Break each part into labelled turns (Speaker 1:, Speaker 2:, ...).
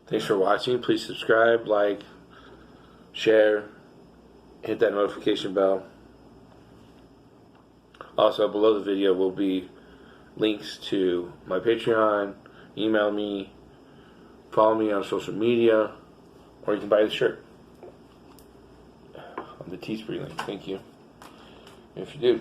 Speaker 1: Thanks for watching. Please subscribe, like, share, hit that notification bell. Also, below the video will be links to my Patreon. Email me, follow me on social media, or you can buy the shirt on the Teespring link. Thank you. If you do.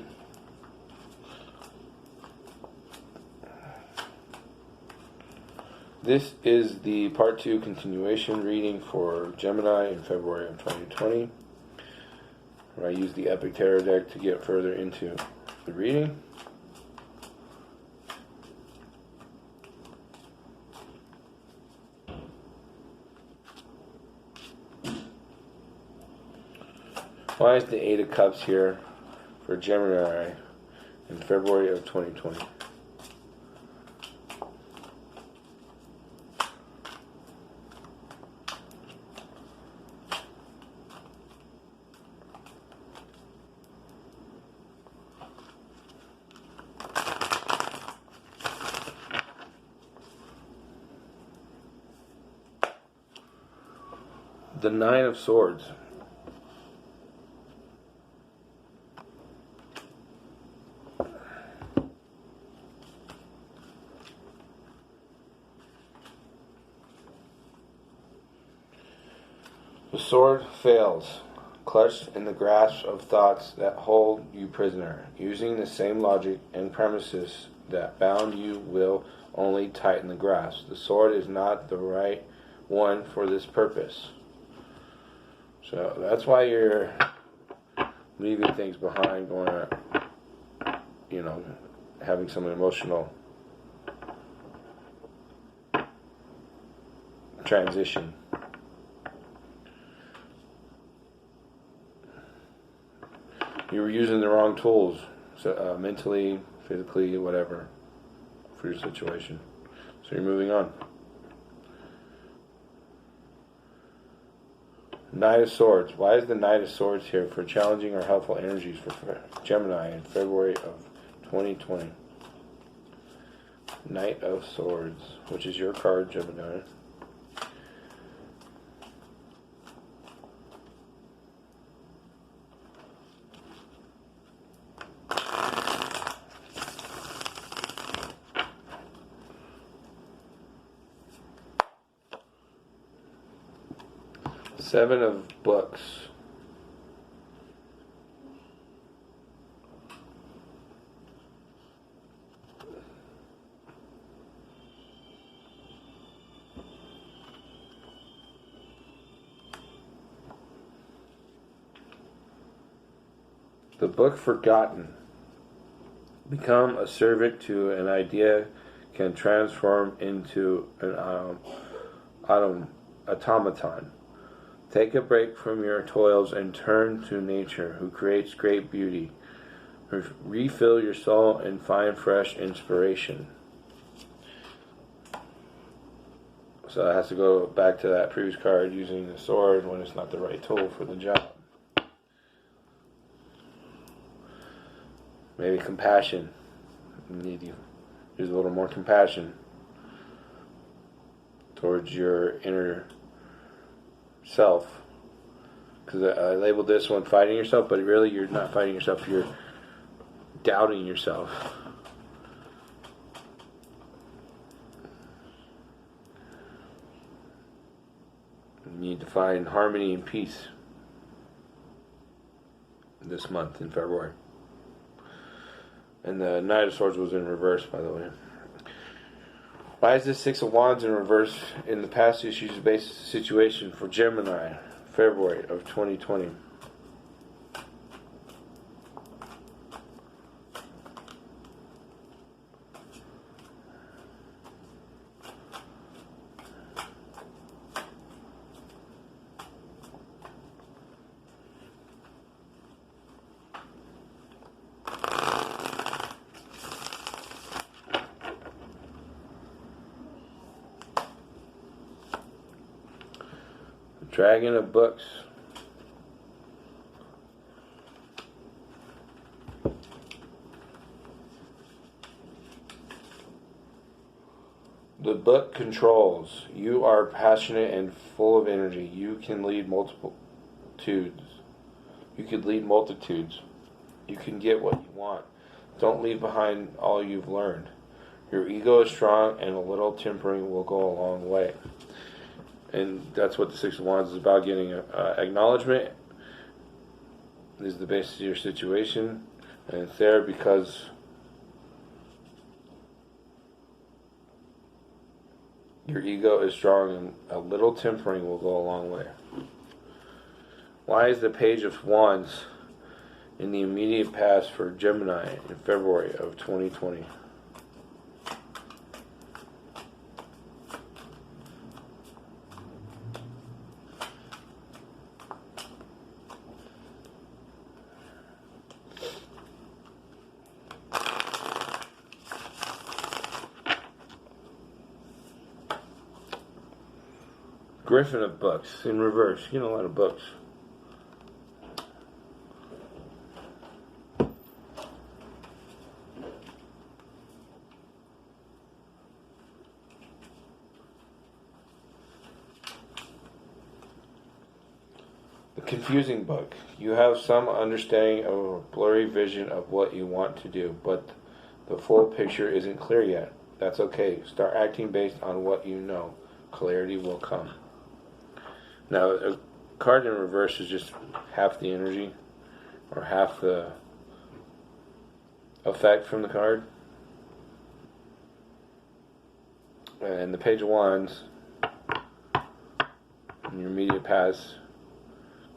Speaker 1: This is the part 2 continuation reading for Gemini in February of 2020, where I use the Epic Tarot deck to get further into the reading. Why is the Eight of Cups here for Gemini in February of 2020? The Nine of Swords. The sword fails, clutched in the grasp of thoughts that hold you prisoner. Using the same logic and premises that bound you will only tighten the grasp. The sword is not the right one for this purpose. So that's why you're leaving things behind, going to, having some emotional transition. You were using the wrong tools, so, mentally, physically, whatever, for your situation. So you're moving on. Knight of Swords. Why is the Knight of Swords here for challenging or helpful energies for Gemini in February of 2020? Knight of Swords, which is your card, Gemini. Seven of Books. The book forgotten. Become a servant to an idea can transform into an automaton. Take a break from your toils and turn to nature, who creates great beauty. Refill your soul and find fresh inspiration. So it has to go back to that previous card, using the sword when it's not the right tool for the job. Maybe compassion. You need to use a little more compassion towards your inner self, because I labeled this one fighting yourself, but really you're not fighting yourself, you're doubting yourself. You need to find harmony and peace this month in February. And the Knight of Swords was in reverse, by the way. Why is this Six of Wands in reverse in the past issues-based situation for Gemini, February of 2020? Dragon of Books. The book controls. You are passionate and full of energy. You can lead multitudes. You could lead multitudes. You can get what you want. Don't leave behind all you've learned. Your ego is strong, and a little tempering will go a long way. And that's what the Six of Wands is about, getting acknowledgement. This is the basis of your situation, and it's there because your ego is strong, and a little tempering will go a long way. Why is the Page of Wands in the immediate past for Gemini in February of 2020? Griffin of books in reverse. You know, a lot of books. The confusing book. You have some understanding of a blurry vision of what you want to do, but the full picture isn't clear yet. That's okay. Start acting based on what you know. Clarity will come. Now, a card in reverse is just half the energy, or half the effect from the card. And the Page of Wands, in your immediate past,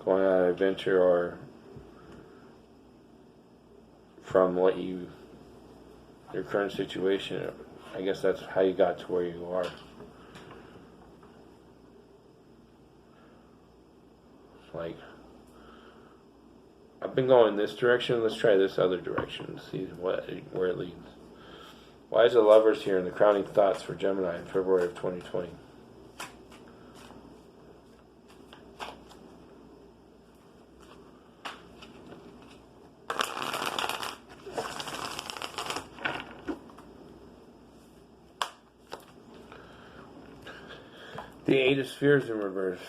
Speaker 1: going on an adventure, or from what your current situation, I guess that's how you got to where you are. Like, I've been going this direction, let's try this other direction, see where it leads. Why is the Lovers here in the crowning thoughts for Gemini in February of 2020? The Eight of Spheres in reverse.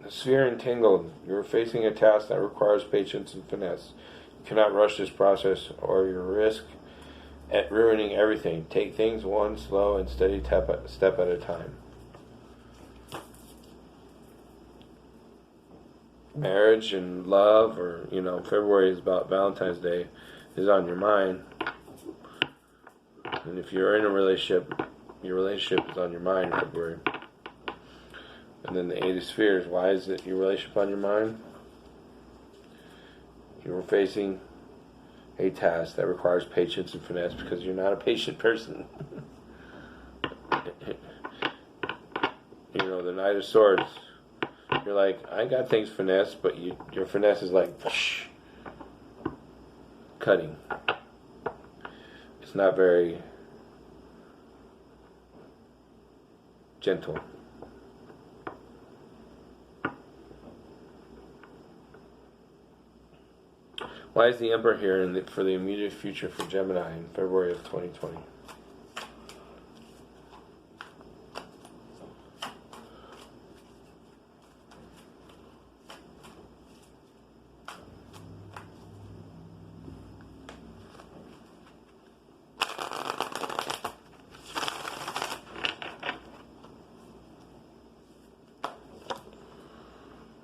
Speaker 1: Sphere entangled. You are facing a task that requires patience and finesse. You cannot rush this process, or you risk at ruining everything. Take things one slow and steady step at a time. Marriage and love, or February is about Valentine's Day, is on your mind. And if you're in a relationship, your relationship is on your mind in February. And then the Eight of Spheres. Why is it your relationship on your mind? You were facing a task that requires patience and finesse because you're not a patient person. The Knight of Swords. You're like, I got things finesse, but your finesse is like cutting. It's not very gentle. Why is the Emperor here for the immediate future for Gemini in February of 2020?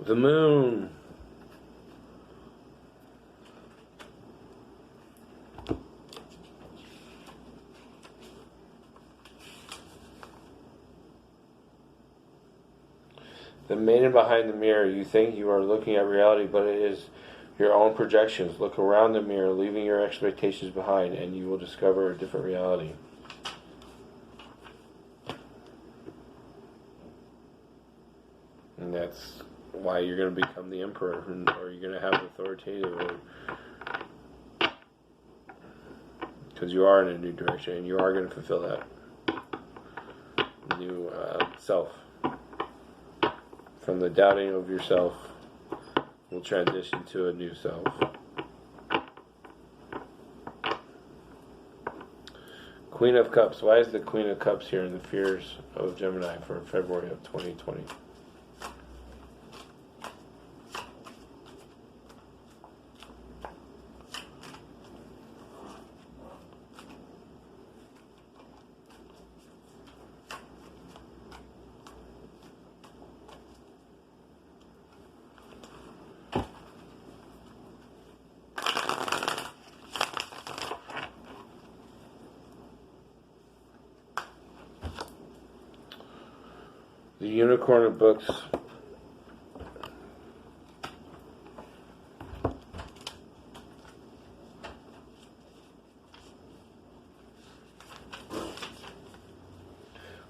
Speaker 1: The Moon. The Maiden behind the mirror. You think you are looking at reality, but it is your own projections. Look around the mirror, leaving your expectations behind, and you will discover a different reality. And that's why you're going to become the Emperor, or you're going to have authoritative, because you are in a new direction, and you are going to fulfill that new self. From the doubting of yourself will transition to a new self. Queen of Cups. Why is the Queen of Cups here in the fears of Gemini for February of 2020? The Unicorn of Books.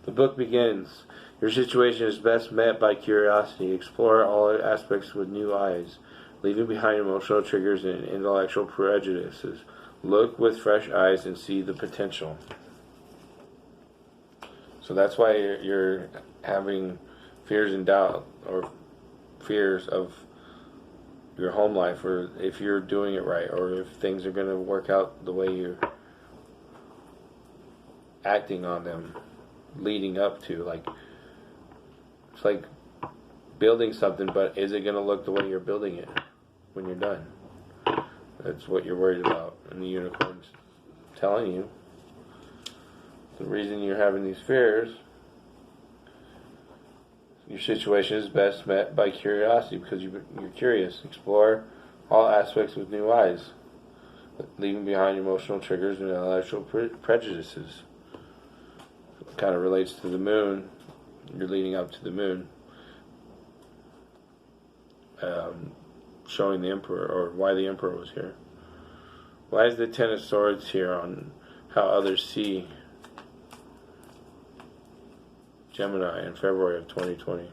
Speaker 1: The book begins. Your situation is best met by curiosity. Explore all aspects with new eyes, leaving behind emotional triggers and intellectual prejudices. Look with fresh eyes and see the potential. So that's why you're having fears and doubt, or fears of your home life, or if you're doing it right, or if things are going to work out the way you're acting on them, leading up to. Like, it's like building something, but is it going to look the way you're building it when you're done? That's what you're worried about, and the unicorn's telling you the reason you're having these fears. Your situation is best met by curiosity, because you're curious. Explore all aspects with new eyes, leaving behind emotional triggers and intellectual prejudices. It kind of relates to the moon. You're leading up to the moon, showing the Emperor, or why the Emperor was here. Why is the Ten of Swords here on how others see Gemini in February of 2020?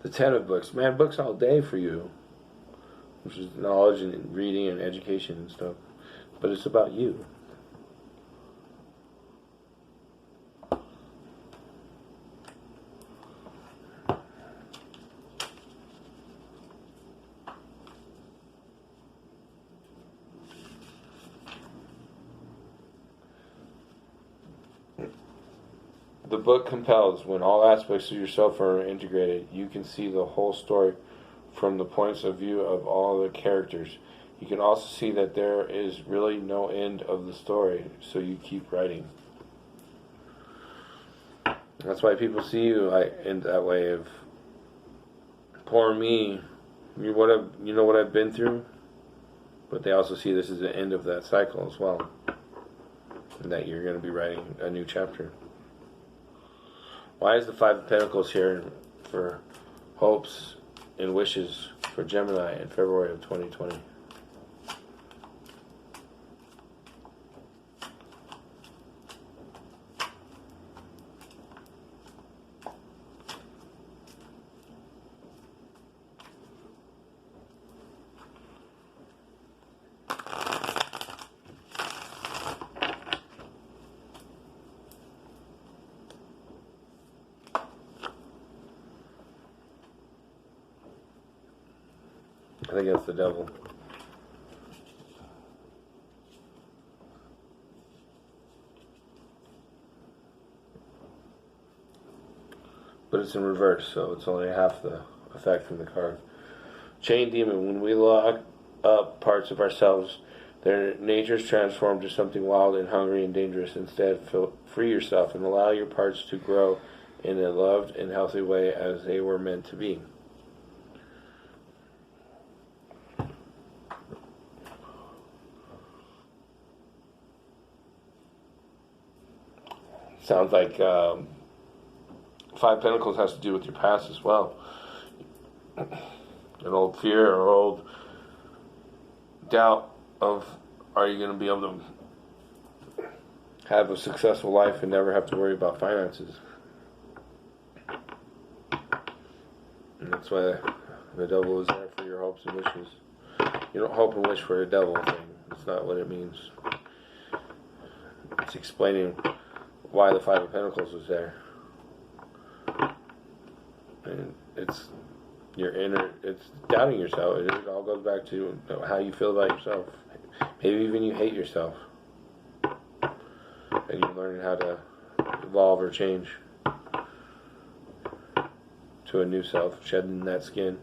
Speaker 1: The Ten of Books. Man, books all day for you, which is knowledge and reading and education and stuff. But it's about you. The book compels. When all aspects of yourself are integrated, you can see the whole story from the points of view of all the characters. You can also see that there is really no end of the story, so you keep writing. That's why people see you in that way of, poor me, you know what I've been through, but they also see this as the end of that cycle as well, and that you're going to be writing a new chapter. Why is the Five of Pentacles here for hopes and wishes for Gemini in February of 2020? I think that's the devil. But it's in reverse, so it's only half the effect from the card. Chain Demon. When we lock up parts of ourselves, their natures transform to something wild and hungry and dangerous. Instead, free yourself and allow your parts to grow in a loved and healthy way as they were meant to be. Sounds like Five Pentacles has to do with your past as well. An old fear or old doubt of, are you going to be able to have a successful life and never have to worry about finances. And that's why the devil is there for your hopes and wishes. You don't hope and wish for a devil thing. That's not what it means. It's explaining why the Five of Pentacles was there. And it's it's doubting yourself. It all goes back to how you feel about yourself. Maybe even you hate yourself. And you're learning how to evolve or change to a new self, shedding that skin.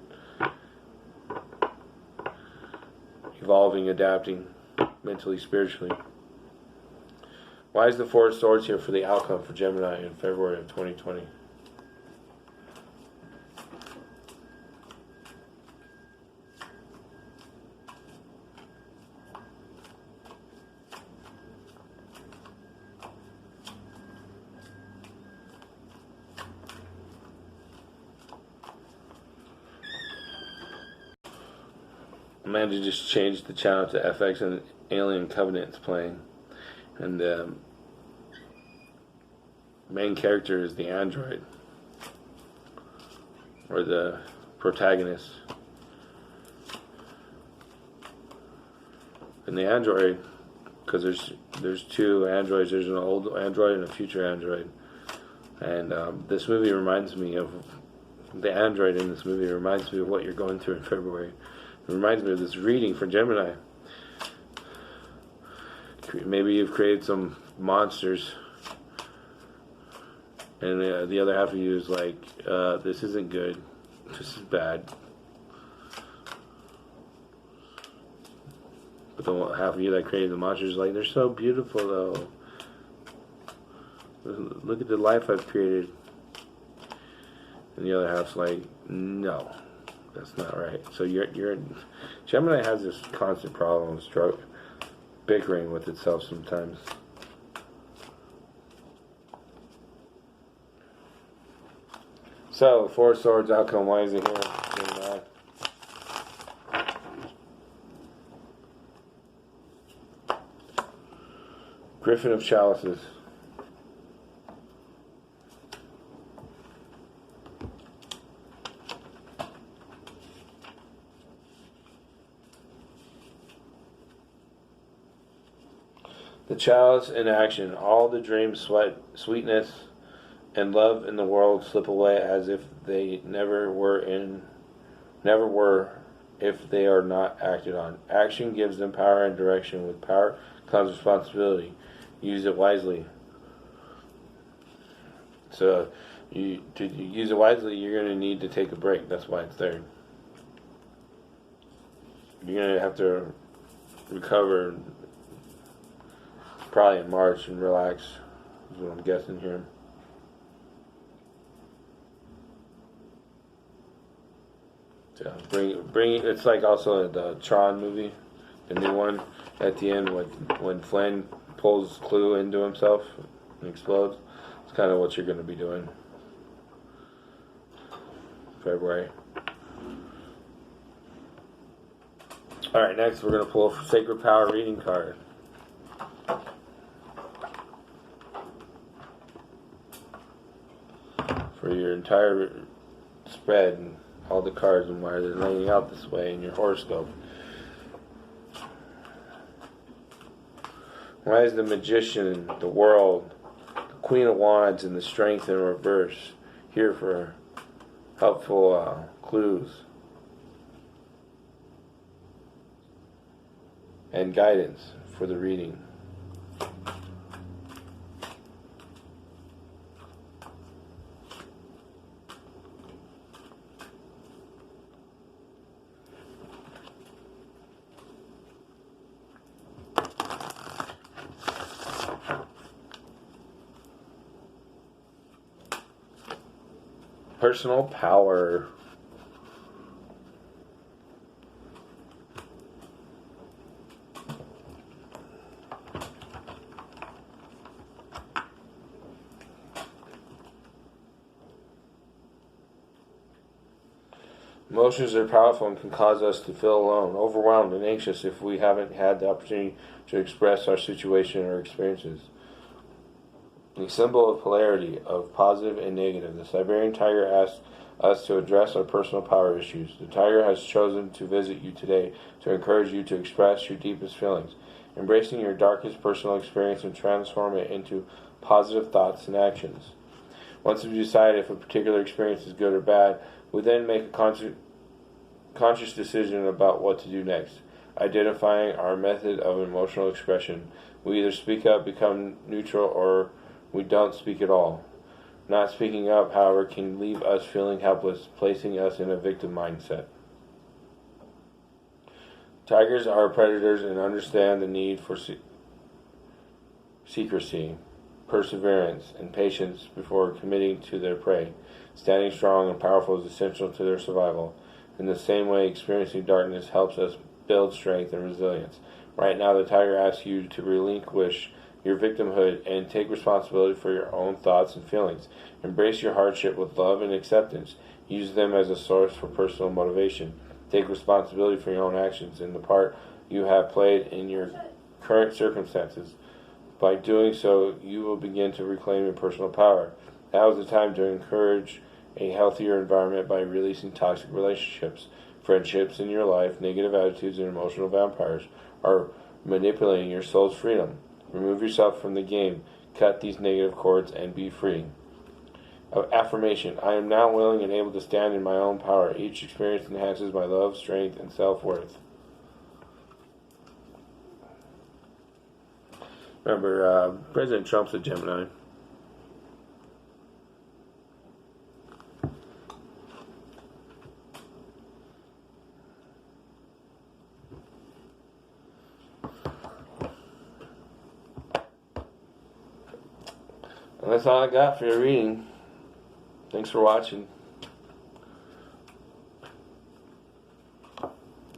Speaker 1: Evolving, adapting, mentally, spiritually. Why is the Four of Swords here for the outcome for Gemini in February of 2020? Amanda just changed the channel to FX and Alien Covenant is playing. And the main character is the android. Or the protagonist. And the android, because there's two androids. There's an old android and a future android. And this movie reminds me of... The android in this movie reminds me of what you're going through in February. It reminds me of this reading for Gemini. Maybe you've created some monsters, and the other half of you is like, this isn't good, this is bad. But the half of you that created the monsters is like, they're so beautiful though. Look at the life I've created. And the other half's like, no. That's not right. So Gemini has this constant problem of bickering with itself sometimes. So, Four of Swords outcome, why is it here? Gemini. Griffin of Chalices. The chalice in action. All the dreams, sweetness, and love in the world slip away as if they never were if they are not acted on. Action gives them power and direction. With power comes responsibility. Use it wisely. So, to use it wisely, you're going to need to take a break. That's why it's there. You're going to have to recover probably in March and relax, is what I'm guessing here. So bring it's like also the Tron movie, the new one, at the end when Flynn pulls Clue into himself and explodes. It's kind of what you're going to be doing. February. Alright, next we're going to pull a Sacred Power reading card. For your entire spread and all the cards and why they're laying out this way in your horoscope. Why is the Magician, the World, the Queen of Wands, and the Strength in reverse here for helpful clues and guidance for the reading? Personal power. Emotions are powerful and can cause us to feel alone, overwhelmed, and anxious if we haven't had the opportunity to express our situation or experiences. A symbol of polarity, of positive and negative. The Siberian tiger asks us to address our personal power issues. The tiger has chosen to visit you today to encourage you to express your deepest feelings, embracing your darkest personal experience and transform it into positive thoughts and actions. Once we decide if a particular experience is good or bad, we then make a conscious decision about what to do next, identifying our method of emotional expression. We either speak up, become neutral, or we don't speak at all. Not speaking up, however, can leave us feeling helpless, placing us in a victim mindset. Tigers are predators and understand the need for secrecy, perseverance, and patience before committing to their prey. Standing strong and powerful is essential to their survival. In the same way, experiencing darkness helps us build strength and resilience. Right now, the tiger asks you to relinquish your victimhood and take responsibility for your own thoughts and feelings. Embrace your hardship with love and acceptance. Use them as a source for personal motivation. Take responsibility for your own actions and the part you have played in your current circumstances. By doing so, you will begin to reclaim your personal power. Now is the time to encourage a healthier environment by releasing toxic relationships, friendships in your life. Negative attitudes and emotional vampires are manipulating your soul's freedom. Remove yourself from the game. Cut these negative cords and be free. Affirmation. I am now willing and able to stand in my own power. Each experience enhances my love, strength, and self-worth. Remember, President Trump's a Gemini. And that's all I got for your reading. Thanks for watching.